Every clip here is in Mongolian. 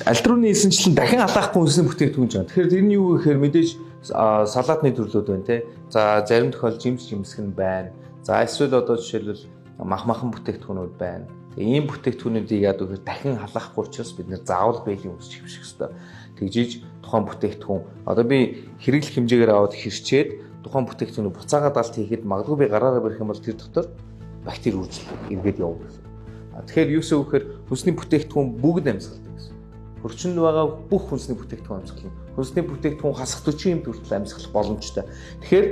альтрууны эсэнчлэн дахин алаахгүй хүнсний бүтээгдэхүүн жаа. Тэгэхээр тэр нь юу гэхээр мэдээж салаатны төрлүүд байна те. За зарим тохиолдолд жимсгэн нь байна. За эсвэл одоо жишээлбэл махан бүтээгдэхүүнүүд байна. Ийм бүтээгдэхүүнүүдийг яадаг гэхээр дахин халаахгүй учраас бид нэр заавал бэйлийн үс чивших хэрэгтэй. Тэгжиж тухайн бүтээгдэхүүн одоо би хэрэглэх хэмжээгээр аваад хэрчээд тухайн бүтээгдэхүүнийг буцаагаад алт хийхэд магадгүй би гараараа барих юм бол тэр дотор бактери үржил эргээд явна гэсэн. Тэгэхээр юусоо гэхээр хүнсний бүтээгдэхүүн бүгд амьсгалдаг гэсэн. Хөрчөнд байгаа бүх хүнсний бүтээгдэхүүн амьсгална. Хүнсний бүтээгдэхүүн хасах 40 хүртэл амьсгалах боломжтой. Тэгэхээр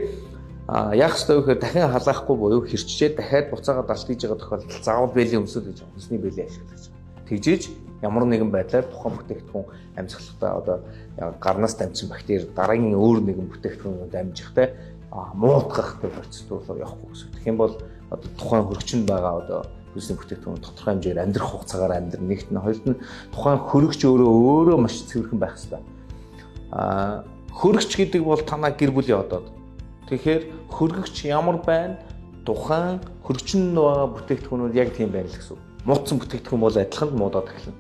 яах ёстой вэ гэхээр дахин халаахгүй буюу хэрччээд дахиад буцаагаад алт хийж байгаа тохиолдолд заавал бэйлийн өмсөл гэж байна. Хүнсний бэйлийг ашиглаж байна. Тэгжиж ямар нэгэн байдлаар тухайн бүтээгдэхүүн амьсгалахдаа одоо гарнаас дамжсан бактери дараагийн өөр нэгэн бүтээгдэхүүнөд дамжихтай муутгах гэх процедур руу явахгүй гэсэн. Тэгэх юм бол одоо тухайн хөрөгчөнд байгаа одоо хүнсний бүтээгдэхүүн тодорхой хэмжээгээр амьдрах хугацаагаар амьдрах, нэгт нь хоёрт нь тухайн хөрөгч өөрөө маш цэвэрхэн байх хэрэгтэй. Хөрөгч гэдэг бол танаа гэр бүлийн одоод. Тэгэхээр хөрөгч ямар байна? Тухайн хөрөгчөнд байгаа бүтээгдэхүүнүүд яг тийм байна л гэсэн. Муудсан бүтээгдэхүүн бол адилхан муудаад эхэлнэ.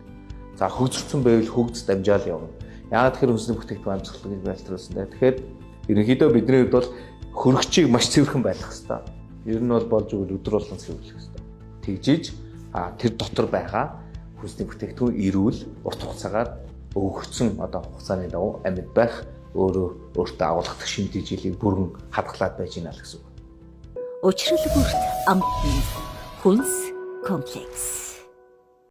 За хөгжөрсөн байвал хөгжс дамжаал явна. Яагаад тэгэхээр хүнсний бүтээгдэхүүн амьсгалыг байлтруулсан дээ. Тэгэхээр ерөнхийдөө бидний хувьд бол хөрөгчийг маш цэвэрхэн байлгах хэрэгтэй. Ер нь бол болж өгөл өдөр болгон цэвэрлэх хэрэгтэй. Тэгжиж тэр дотор байгаа хүнсний бүтээгдэхүүн эрүүл урт хугацаагаар өгөгдсөн одоо хугацааны дагуу амьд байх өөртөө агуулгадаг шимтгий жилийг бүрэн хадгалаад байж гинэ л гэсэн үг. Учрал бүрт амтны хүнс комплекс.